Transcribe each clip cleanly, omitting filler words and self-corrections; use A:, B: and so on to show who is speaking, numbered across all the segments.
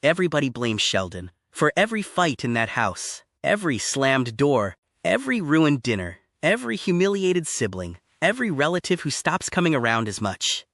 A: Everybody blames Sheldon for every fight in that house, every slammed door, every ruined dinner, every humiliated sibling, every relative who stops coming around as much.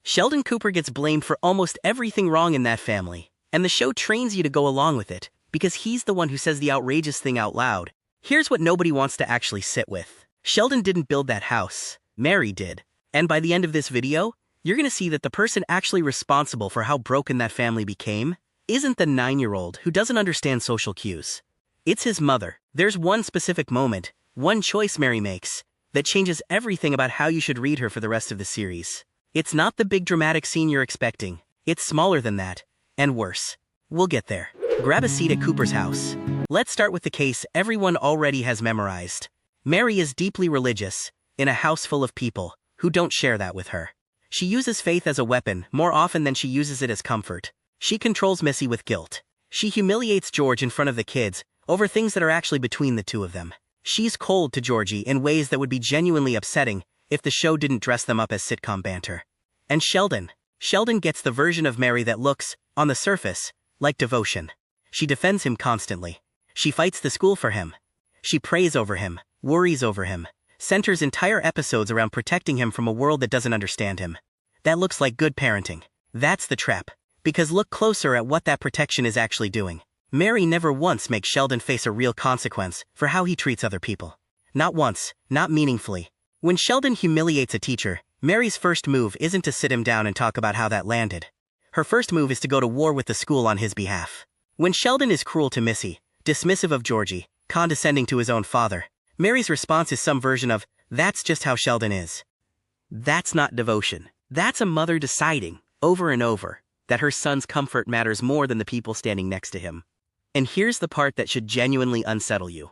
A: Sheldon Cooper gets blamed for almost everything wrong in that family, and the show trains you to go along with it, because he's the one who says the outrageous thing out loud. Here's what nobody wants to actually sit with. Sheldon didn't build that house. Mary did. And by the end of this video, you're gonna see that the person actually responsible for how broken that family became isn't the 9-year-old who doesn't understand social cues. It's his mother. There's one specific moment, one choice Mary makes, that changes everything about how you should read her for the rest of the series. It's not the big dramatic scene you're expecting. It's smaller than that, and worse. We'll get there. Grab a seat at Cooper's house. Let's start with the case everyone already has memorized. Mary is deeply religious, in a house full of people who don't share that with her. She uses faith as a weapon more often than she uses it as comfort. She controls Missy with guilt. She humiliates George in front of the kids over things that are actually between the two of them. She's cold to Georgie in ways that would be genuinely upsetting if the show didn't dress them up as sitcom banter. And Sheldon gets the version of Mary that looks, on the surface, like devotion. She defends him constantly. She fights the school for him. She prays over him, worries over him, centers entire episodes around protecting him from a world that doesn't understand him. That looks like good parenting. That's the trap. Because look closer at what that protection is actually doing. Mary never once makes Sheldon face a real consequence for how he treats other people. Not once, not meaningfully. When Sheldon humiliates a teacher, Mary's first move isn't to sit him down and talk about how that landed. Her first move is to go to war with the school on his behalf. When Sheldon is cruel to Missy, dismissive of Georgie, condescending to his own father, Mary's response is some version of, "That's just how Sheldon is." That's not devotion. That's a mother deciding, over and over, that her son's comfort matters more than the people standing next to him. And here's the part that should genuinely unsettle you.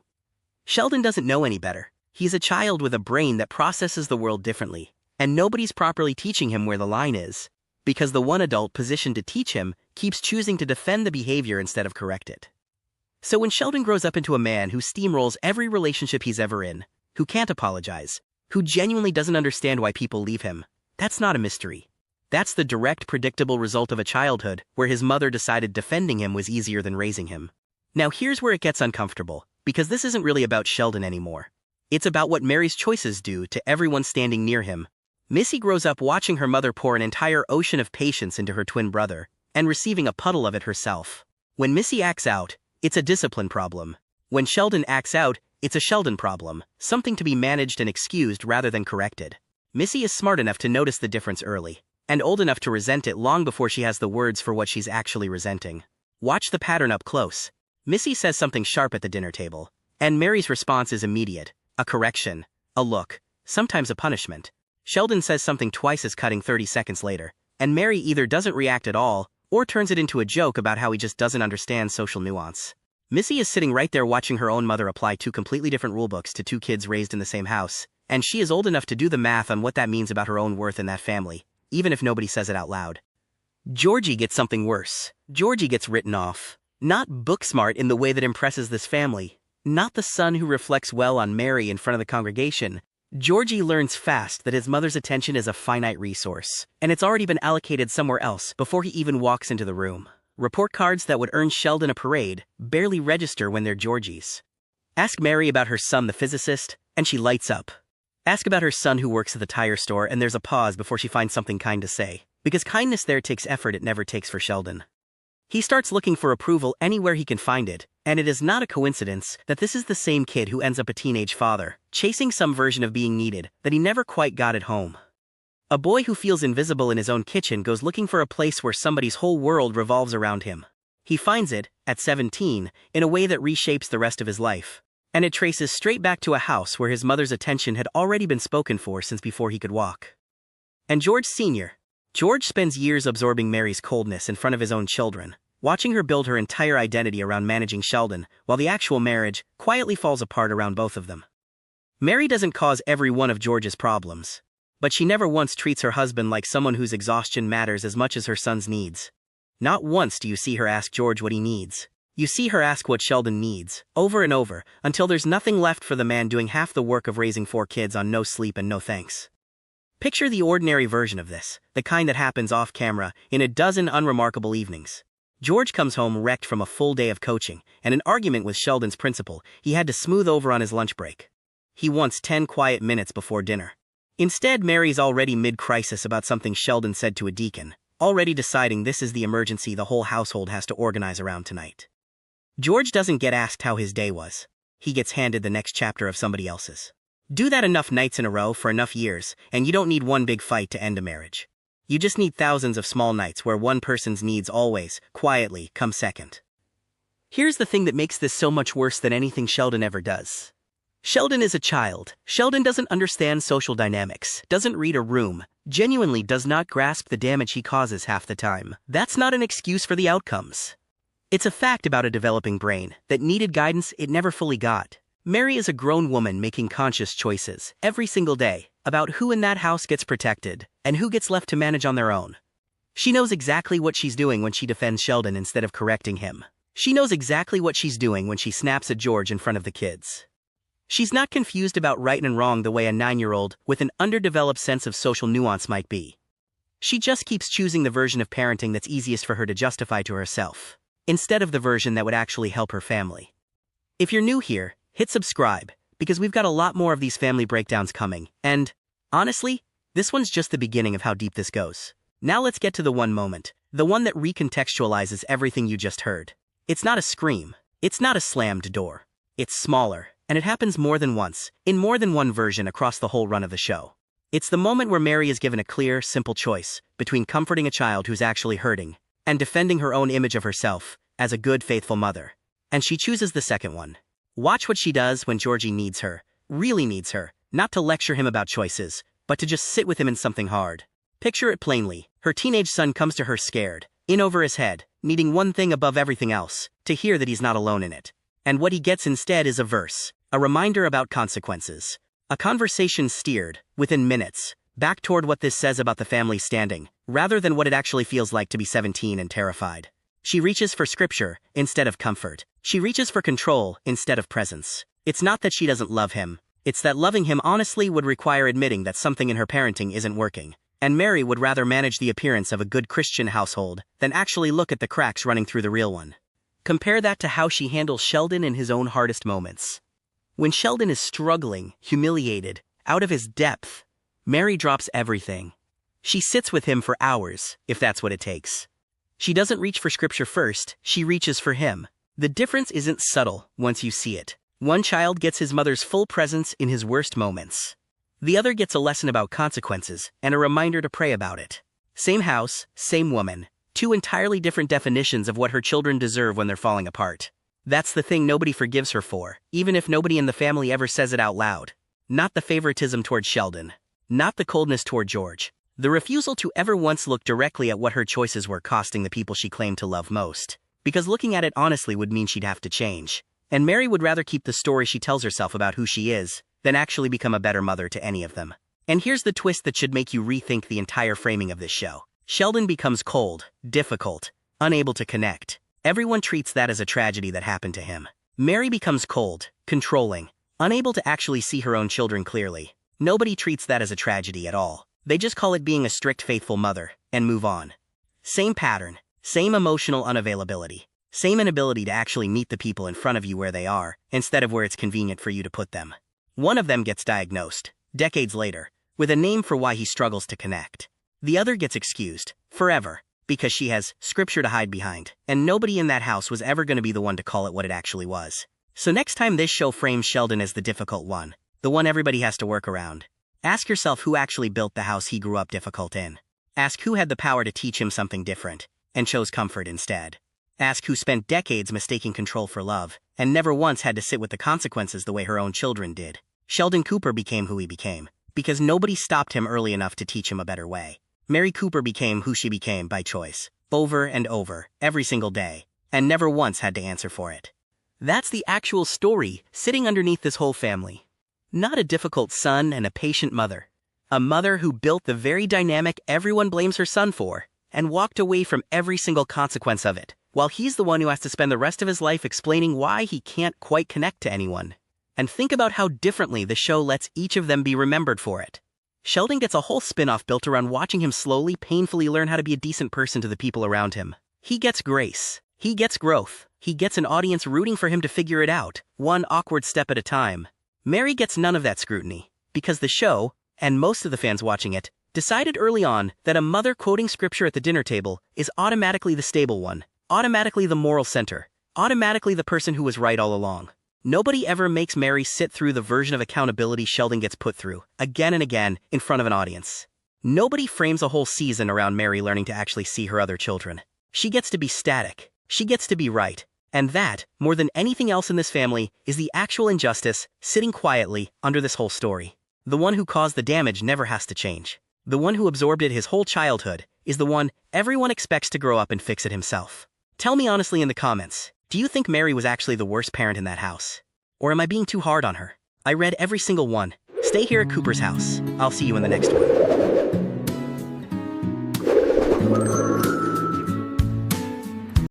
A: Sheldon doesn't know any better. He's a child with a brain that processes the world differently, and nobody's properly teaching him where the line is, because the one adult positioned to teach him keeps choosing to defend the behavior instead of correct it. So when Sheldon grows up into a man who steamrolls every relationship he's ever in, who can't apologize, who genuinely doesn't understand why people leave him, that's not a mystery. That's the direct, predictable result of a childhood where his mother decided defending him was easier than raising him. Now here's where it gets uncomfortable, because this isn't really about Sheldon anymore. It's about what Mary's choices do to everyone standing near him. Missy grows up watching her mother pour an entire ocean of patience into her twin brother, and receiving a puddle of it herself. When Missy acts out, it's a discipline problem. When Sheldon acts out, it's a Sheldon problem, something to be managed and excused rather than corrected. Missy is smart enough to notice the difference early, and old enough to resent it long before she has the words for what she's actually resenting. Watch the pattern up close. Missy says something sharp at the dinner table, and Mary's response is immediate. A correction, a look, sometimes a punishment. Sheldon says something twice as cutting 30 seconds later, and Mary either doesn't react at all, or turns it into a joke about how he just doesn't understand social nuance. Missy is sitting right there watching her own mother apply two completely different rulebooks to two kids raised in the same house, and she is old enough to do the math on what that means about her own worth in that family, even if nobody says it out loud. Georgie gets something worse. Georgie gets written off. Not book smart in the way that impresses this family. Not the son who reflects well on Mary in front of the congregation. Georgie learns fast that his mother's attention is a finite resource, and it's already been allocated somewhere else before he even walks into the room. Report cards that would earn Sheldon a parade barely register when they're Georgie's. Ask Mary about her son, the physicist, and she lights up. Ask about her son who works at the tire store, and there's a pause before she finds something kind to say, because kindness there takes effort it never takes for Sheldon. He starts looking for approval anywhere he can find it, and it is not a coincidence that this is the same kid who ends up a teenage father, chasing some version of being needed that he never quite got at home. A boy who feels invisible in his own kitchen goes looking for a place where somebody's whole world revolves around him. He finds it, at 17, in a way that reshapes the rest of his life. And it traces straight back to a house where his mother's attention had already been spoken for since before he could walk. And George Sr. George spends years absorbing Mary's coldness in front of his own children, watching her build her entire identity around managing Sheldon, while the actual marriage quietly falls apart around both of them. Mary doesn't cause every one of George's problems, but she never once treats her husband like someone whose exhaustion matters as much as her son's needs. Not once do you see her ask George what he needs. You see her ask what Sheldon needs, over and over, until there's nothing left for the man doing half the work of raising 4 kids on no sleep and no thanks. Picture the ordinary version of this, the kind that happens off camera, in a dozen unremarkable evenings. George comes home wrecked from a full day of coaching and an argument with Sheldon's principal he had to smooth over on his lunch break. He wants 10 quiet minutes before dinner. Instead, Mary's already mid-crisis about something Sheldon said to a deacon, already deciding this is the emergency the whole household has to organize around tonight. George doesn't get asked how his day was. He gets handed the next chapter of somebody else's. Do that enough nights in a row for enough years, and you don't need one big fight to end a marriage. You just need thousands of small nights where one person's needs always, quietly, come second. Here's the thing that makes this so much worse than anything Sheldon ever does. Sheldon is a child. Sheldon doesn't understand social dynamics, doesn't read a room, genuinely does not grasp the damage he causes half the time. That's not an excuse for the outcomes. It's a fact about a developing brain that needed guidance it never fully got. Mary is a grown woman making conscious choices, every single day, about who in that house gets protected, and who gets left to manage on their own. She knows exactly what she's doing when she defends Sheldon instead of correcting him. She knows exactly what she's doing when she snaps at George in front of the kids. She's not confused about right and wrong the way a 9-year-old with an underdeveloped sense of social nuance might be. She just keeps choosing the version of parenting that's easiest for her to justify to herself, instead of the version that would actually help her family. If you're new here, hit subscribe, because we've got a lot more of these family breakdowns coming, and, honestly, this one's just the beginning of how deep this goes. Now let's get to the one moment, the one that recontextualizes everything you just heard. It's not a scream. It's not a slammed door. It's smaller, and it happens more than once, in more than one version across the whole run of the show. It's the moment where Mary is given a clear, simple choice between comforting a child who's actually hurting and defending her own image of herself as a good, faithful mother. And she chooses the second one. Watch what she does when Georgie needs her, really needs her, not to lecture him about choices, but to just sit with him in something hard. Picture it plainly. Her teenage son comes to her scared, in over his head, needing one thing above everything else, to hear that he's not alone in it. And what he gets instead is a verse, a reminder about consequences. A conversation steered, within minutes, back toward what this says about the family standing, rather than what it actually feels like to be 17 and terrified. She reaches for scripture, instead of comfort. She reaches for control, instead of presence. It's not that she doesn't love him. It's that loving him honestly would require admitting that something in her parenting isn't working. And Mary would rather manage the appearance of a good Christian household than actually look at the cracks running through the real one. Compare that to how she handles Sheldon in his own hardest moments. When Sheldon is struggling, humiliated, out of his depth, Mary drops everything. She sits with him for hours, if that's what it takes. She doesn't reach for scripture first, she reaches for him. The difference isn't subtle once you see it. One child gets his mother's full presence in his worst moments. The other gets a lesson about consequences and a reminder to pray about it. Same house, same woman. Two entirely different definitions of what her children deserve when they're falling apart. That's the thing nobody forgives her for, even if nobody in the family ever says it out loud. Not the favoritism toward Sheldon. Not the coldness toward George. The refusal to ever once look directly at what her choices were costing the people she claimed to love most. Because looking at it honestly would mean she'd have to change. And Mary would rather keep the story she tells herself about who she is, than actually become a better mother to any of them. And here's the twist that should make you rethink the entire framing of this show. Sheldon becomes cold, difficult, unable to connect. Everyone treats that as a tragedy that happened to him. Mary becomes cold, controlling, unable to actually see her own children clearly. Nobody treats that as a tragedy at all. They just call it being a strict, faithful mother, and move on. Same pattern, same emotional unavailability, same inability to actually meet the people in front of you where they are, instead of where it's convenient for you to put them. One of them gets diagnosed, decades later, with a name for why he struggles to connect. The other gets excused, forever, because she has scripture to hide behind, and nobody in that house was ever going to be the one to call it what it actually was. So next time this show frames Sheldon as the difficult one, the one everybody has to work around, ask yourself who actually built the house he grew up difficult in. Ask who had the power to teach him something different, and chose comfort instead. Ask who spent decades mistaking control for love, and never once had to sit with the consequences the way her own children did. Sheldon Cooper became who he became, because nobody stopped him early enough to teach him a better way. Mary Cooper became who she became by choice, over and over, every single day, and never once had to answer for it. That's the actual story sitting underneath this whole family. Not a difficult son and a patient mother. A mother who built the very dynamic everyone blames her son for, and walked away from every single consequence of it, while he's the one who has to spend the rest of his life explaining why he can't quite connect to anyone. And think about how differently the show lets each of them be remembered for it. Sheldon gets a whole spin-off built around watching him slowly, painfully learn how to be a decent person to the people around him. He gets grace. He gets growth. He gets an audience rooting for him to figure it out, one awkward step at a time. Mary gets none of that scrutiny, because the show, and most of the fans watching it, decided early on that a mother quoting scripture at the dinner table is automatically the stable one, automatically the moral center, automatically the person who was right all along. Nobody ever makes Mary sit through the version of accountability Sheldon gets put through, again and again, in front of an audience. Nobody frames a whole season around Mary learning to actually see her other children. She gets to be static. She gets to be right. And that, more than anything else in this family, is the actual injustice sitting quietly under this whole story. The one who caused the damage never has to change. The one who absorbed it his whole childhood is the one everyone expects to grow up and fix it himself. Tell me honestly in the comments, do you think Mary was actually the worst parent in that house? Or am I being too hard on her? I read every single one. Stay here at Cooper's house. I'll see you in the next one.